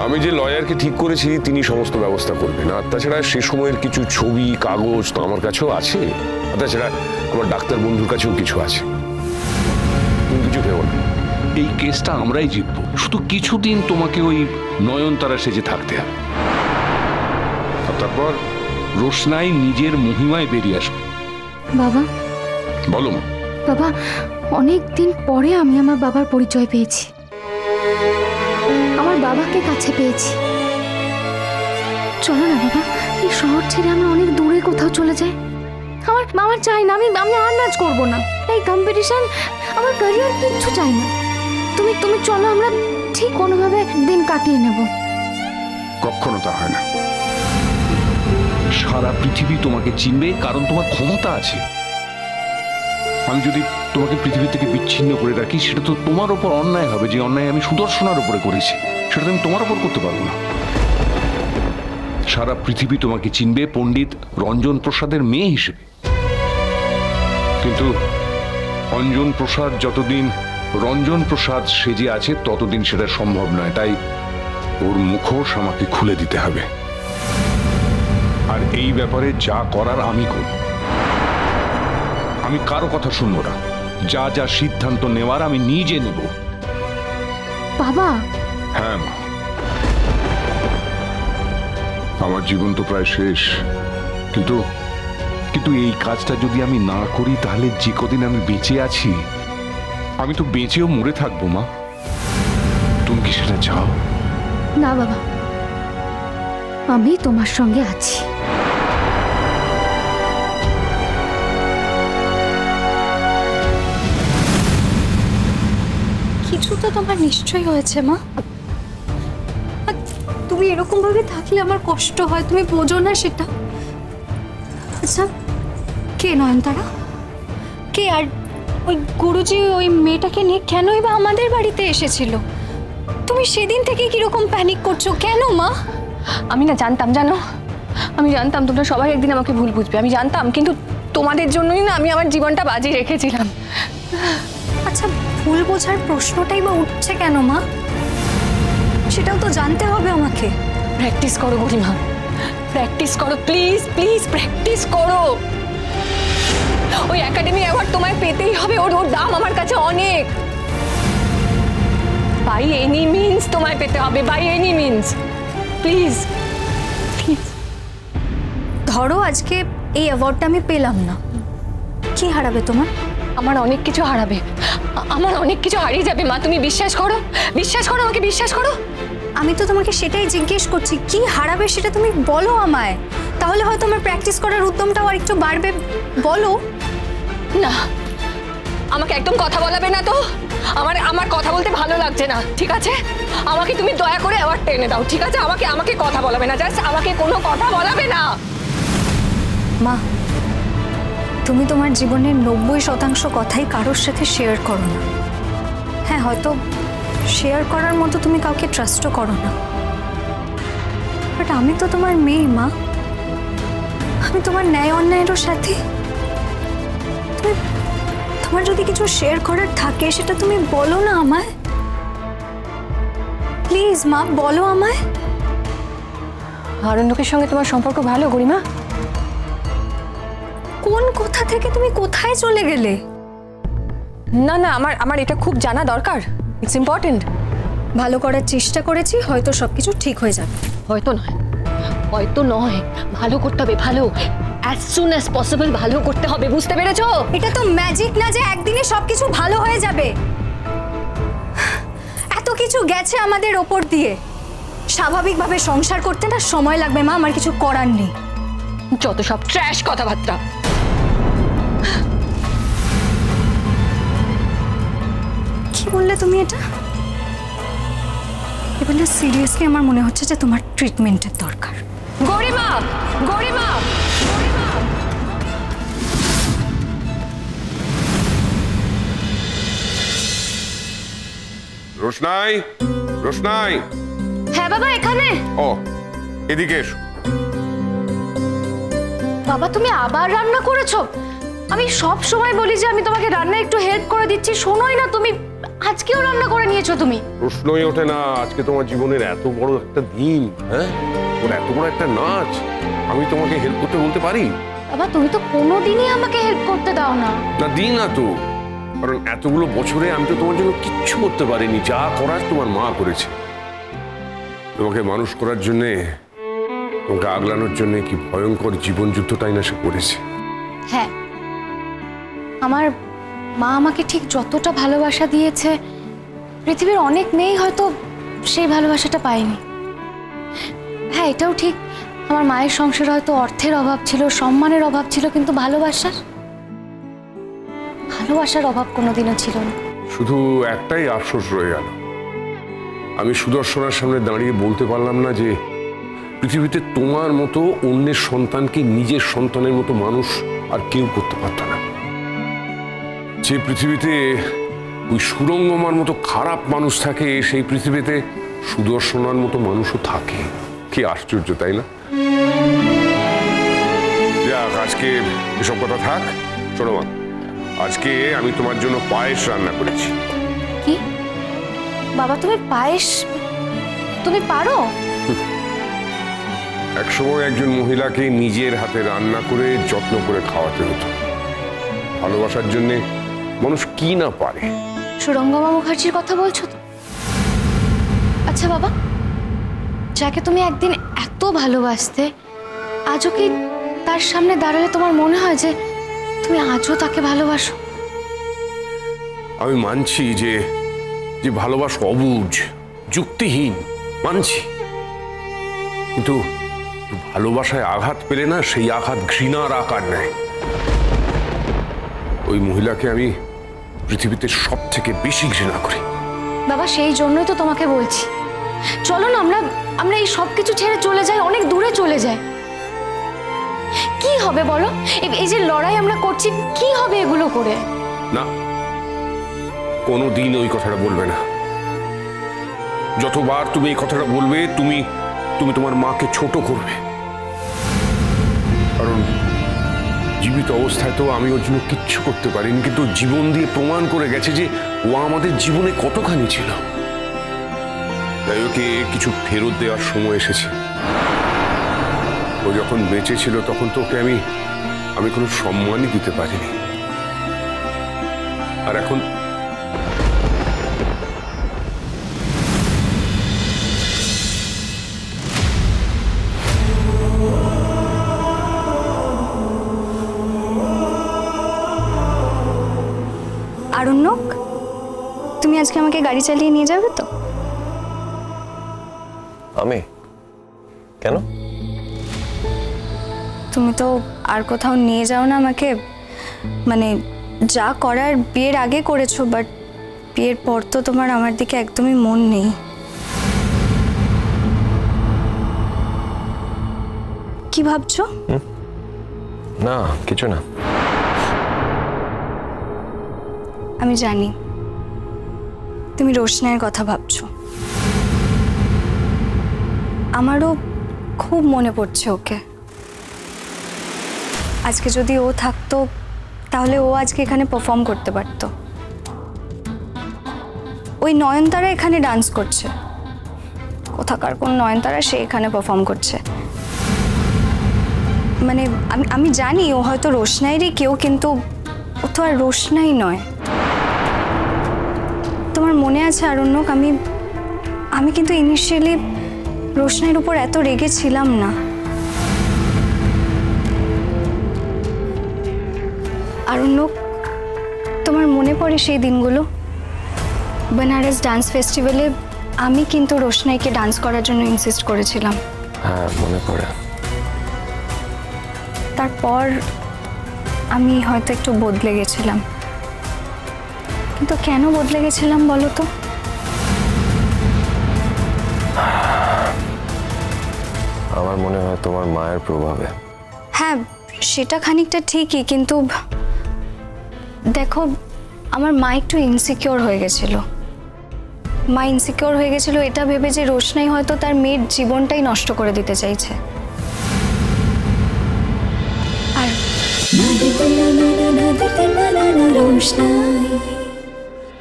আমি যে লয়ারকে ঠিক করেছি তিনি সমস্ত ব্যবস্থা করবেন। আর তাছাড়া সে সময়ের কিছু ছবি কাগজ তো আমার কাছেও আছে, আর তাছাড়া আমার ডাক্তার বন্ধুর কাছেও কিছু আছে। তুমি কিছু ভেবো না, এই কেসটা আমরাই জিতবো। শুধু কিছুদিন তোমাকে ওই নয়নতারা সেজে থাকতে হবে, আর তারপর রোশনাই নিজের মহিমায় বেরিয়ে আসবে। বাবা, বলো মা। বাবা, অনেক দিন পরে আমি আমার বাবার পরিচয় পেয়েছি, আমার বাবাকে কাছে পেয়েছি। চলো না বাবা, এই শহর ছেড়ে আমরা অনেক দূরে কোথাও চলে যাই। আমার চাই না, আমি আর নাচ করবো না। এই কম্পিটিশন, আমার ক্যারিয়ার কিচ্ছু চাই না। তুমি চলো, আমরা ঠিক কোনোভাবে দিন কাটিয়ে নেব। কখনো তা হয় না। সারা পৃথিবী তোমাকে চিনবে, কারণ তোমার ক্ষমতা আছে। আমি যদি তোমাকে পৃথিবী থেকে বিচ্ছিন্ন করে রাখি, সেটা তো তোমার ওপর অন্যায় হবে। যে অন্যায় আমি সুদর্শনার উপরে করেছি, সেটা তো আমি তোমার ওপর করতে পারবো না। সারা পৃথিবী তোমাকে চিনবে পণ্ডিত রঞ্জন প্রসাদের মেয়ে হিসেবে। কিন্তু অঞ্জন প্রসাদ যতদিন রঞ্জন প্রসাদ সেজে আছে ততদিন সেটা সম্ভব নয়। তাই ওর মুখোশ আমাকে খুলে দিতে হবে, আর এই ব্যাপারে যা করার আমি করব। আমি কারো কথা শুনবো না, যা যা সিদ্ধান্ত নেওয়ার আমি নিজে নেব। বাবা। হ্যাঁ মা, আমার জীবন তো প্রায় শেষ, কিন্তু এই কাজটা যদি আমি না করি তাহলে যে কদিন আমি বেঁচে আছি আমি তো বেঁচেও মরে থাকবো মা। তুমি কি সেটা চাও? না বাবা, আমি তোমার সঙ্গে আছি। কিছু তো তোমার নিশ্চয়ই হয়েছে মা। তুমি এরকম ভাবে থাকলে আমার কষ্ট হয়, তুমি বোঝো না সেটা। আচ্ছা, কে নয়নতারা? কে? আর ওই গুরুজি ওই মেয়েটাকে নিয়ে কেনই বা আমাদের বাড়িতে এসেছিল? তুমি সেদিন থেকে কিরকম প্যানিক করছো কেন মা? আমি না জানতাম, জানো, আমি জানতাম তোমরা সবাই একদিন আমাকে ভুল বুঝবে, আমি জানতাম। কিন্তু তোমাদের জন্যই না আমি আমার জীবনটা বাজি রেখেছিলাম। আচ্ছা, ভুল বোঝার প্রশ্নটাই বা উঠছে কেন মা? সেটাও তো জানতে হবে আমাকে। প্র্যাকটিস করো গরিমা, প্র্যাকটিস করো, প্লিজ প্লিজ প্র্যাকটিস করো। ওই একাডেমি অ্যাওয়ার্ড তোমায় পেতেই হবে, ওর দাম আমার কাছে অনেক। বাই এনি মিনস তোমায় পেতে হবে, by any means. Please please. ধরো আজকে এই অ্যাওয়ার্ডটা আমি পেলাম না, কি হারাবে তোমার? আমার অনেক কিছু হারাবে, আমার অনেক কিছু হারিয়ে যাবে মা। তুমি বিশ্বাস করো, বিশ্বাস করো আমাকে, বিশ্বাস করো। আমি তো তোমাকে সেটাই জিজ্ঞেস করছি, কি হারাবে সেটা তুমি বলো আমায়, তাহলে হয়তো আমার প্র্যাকটিস করার উদ্যমটাও আর একটু বাড়বে। বলো না, আমাকে একদম কথা বলাবে না তো। আমার কথা বলতে ভালো লাগছে না, ঠিক আছে? আমাকে তুমি দয়া করে অ্যাওয়ার্ডটা এনে দাও, ঠিক আছে? আমাকে কথা বলাবে না, জাস্ট আমাকে কোনো কথা বলাবে না। মা, তুমি তোমার জীবনের 90% কথাই কারোর সাথে শেয়ার করো না। হ্যাঁ, হয়তো শেয়ার করার মতো তুমি কাউকে ট্রাস্টও করো না, বাট আমি তো তোমার মেয়ে মা, আমি তোমার ন্যায় অন্যায়েরও সাথে। তোমার যদি কিছু শেয়ার করার থাকে সেটা তুমি বলো না আমায়, প্লিজ মা, বলো আমায়। আরণ্যকের সঙ্গে তোমার সম্পর্ক ভালো গরিমা? কোন কথা থেকে তুমি কোথায় চলে গেলে? না না, আমার এটা খুব জানা দরকার, ইটস ইম্পর্টেন্ট। ভালো করার চেষ্টা করেছি, হয়তো সবকিছু ঠিক হয়ে যাবে। হয়তো নয়, হয়তো নয়, ভালো করতে হবে, ভালো, as soon as possible ভালো করতে হবে, বুঝতে পেরেছো? এটা তো ম্যাজিক না যে একদিনে সবকিছু ভালো হয়ে যাবে। এত কিছু গেছে আমাদের ওপর দিয়ে, স্বাভাবিকভাবে সংসার করতে না সময় লাগবে মা, আমার কিছু করার নেই। যত সব ট্র্যাশ কথাবার্তা। কি বললে তুমি এটা? এবার না সিরিয়াসলি আমার মনে হচ্ছে যে তোমার ট্রিটমেন্টের দরকার। গরিমা, গরিমা, রোশনাই, রোশনাই। হ্যাঁ বাবা, এখানে। ও, এদিকে এসো। বাবা, তুমি আবার রান্না করেছো? আমি সব সময় বলি যে আমি তোমাকে রান্নায় একটু হেল্প করে দিচ্ছি, শোনোই না তুমি। আজকেও রান্না করে নিয়েছো তুমি? প্রশ্নই ওঠে না। আজকে তোমার জীবনের এত বড় একটা দিন, হ্যাঁ, ওর এত বড় একটা নাচ, আমি তোমাকে হেল্প করতে বলতে পারি? বাবা তুমি তো কোনোদিনই আমাকে হেল্প করতে দাও না। না, দিই না তো, কারণ এতগুলো বছরে আমি তো তোমার জন্য কিচ্ছু করতে পারিনি। যা করার তোমার মা করেছে। তোমাকে মানুষ করার জন্যে, তোমাকে আগলানোর জন্য কি ভয়ঙ্কর জীবন যুদ্ধটাই না সে করেছে। হ্যাঁ, আমার মা আমাকে ঠিক যতটা ভালোবাসা দিয়েছে পৃথিবীর অনেক মেয়েই হয়তো সেই ভালোবাসাটা পায়নি। হ্যাঁ, এটাও ঠিক, আমার মায়ের সংসারে হয়তো অর্থের অভাব ছিল, সম্মানের অভাব ছিল, কিন্তু ভালোবাসার অভাব কোনোদিনও ছিল না। শুধু একটাই আফসোস রয়ে গেল, আমি সুদর্শনার সামনে দাঁড়িয়ে বলতে পারলাম না যে পৃথিবীতে তোমার মতো অন্যের সন্তানকে নিজের সন্তানের মতো মানুষ আর কেউ করতে পারত না। যে পৃথিবীতে ওই সুরঙ্গমার মতো খারাপ মানুষ থাকে, সেই পৃথিবীতে সুদর্শনার মতো মানুষও থাকে। কি আশ্চর্য, তাই না? যাক, আজকে এসব কথা থাক। শোনো মা, আজকে আমি তোমার জন্য পায়েস রান্না করেছি। কি বাবা, তুমি পায়েস তুমি পারো? একসময় একজন মহিলাকে নিজের হাতে রান্না করে যত্ন করে খাওয়াতে হতো। ভালোবাসার জন্য মানুষ কি না পারে। সুরঙ্গমা মুখার্জির কথা বলছো তো? আচ্ছা বাবা, যাকে তুমি একদিন এত ভালোবাসতে, আজও কি তার সামনে দাঁড়ালে তোমার মনে হয় যে তুমি আজও তাকে ভালোবাসো? আমি মানছি যে যে ভালোবাসা অবুঝ, যুক্তিহীন, মানছি, কিন্তু ভালোবাসায় আঘাত পেলে না, সেই আঘাত ঘৃণার আকার নেয়। ওই মহিলাকে আমি পৃথিবীতে সব থেকে বেশি ঘৃণা করি। বাবা, সেই জন্যই তো তোমাকে বলছি, চলো না আমরা এই সব কিছু ছেড়ে চলে যাই, অনেক দূরে চলে যাই। কি হবে বলো, এই যে লড়াই আমরা করছি, কি হবে এগুলো করে? না, কোনোদিন ওই কথাটা বলবে না। যতবার তুমি এই কথাটা বলবে, তুমি তোমার মাকে ছোট করবে। কারণ জীবিত অবস্থায় তো আমি ওর জন্য কিচ্ছু করতে পারিনি, কিন্তু জীবন দিয়ে প্রমাণ করে গেছে যে ও আমাদের জীবনে কতখানি ছিল। তাই ওকে কিছু ফেরত দেওয়ার সময় এসেছে। ও যখন বেঁচে ছিল তখন তো ওকে আমি কোনো সম্মানই দিতে পারিনি, আর এখন আরণ্যক, তুমি আজকে আমাকে গাড়ি চালিয়ে নিয়ে যাবে তো? আমি কেন? তুমি তো আর কোথাও নিয়ে যাও না আমাকে, মানে যা করার বিয়ের আগে করেছো, বাট বিয়ের পর তো তোমার আমার দিকে একদমই মন নেই। কি ভাবছো? না, কিছু না। আমি জানি তুমি রোশনাইয়ের কথা ভাবছো। আমারও খুব মনে পড়ছে ওকে। আজকে যদি ও থাকতো তাহলে ও আজকে এখানে পারফর্ম করতে পারতো। ওই নয়নতারা এখানে ডান্স করছে, কোথাকার কোন নয়নতারা, সে এখানে পারফর্ম করছে। মানে আমি জানি ও হয়তো রোশনাইরই কেউ, কিন্তু ও তো আর রোশনাই নয়। তোমার মনে আছে আরণ্যক, আমি কিন্তু ইনিশিয়ালি রোশনাইয়ের উপর এত রেগে ছিলাম না। আরণ্যক, তোমার মনে পড়ে সেই দিনগুলো? বেনারস ডান্স ফেস্টিভ্যালে আমি কিন্তু রোশনাইকে ডান্স করার জন্য ইনসিস্ট করেছিলাম। হ্যাঁ, মনে পড়ে। তারপর আমি হয়তো একটু বদলে গেছিলাম, কিন্তু কেন বদলে গেছিলাম বলো তো? আমার মনে হয় তোমার মায়ের প্রভাবে। হ্যাঁ, সেটা খানিকটা ঠিকই, কিন্তু দেখো, আমার মা একটু ইনসিকিওর হয়ে গেছিল। মা ইনসিকিওর হয়ে গেছিল এটা ভেবে যে রোশনাই হয়তো তার মেয়ের জীবনটাই নষ্ট করে দিতে চাইছে। আর রোশনাই।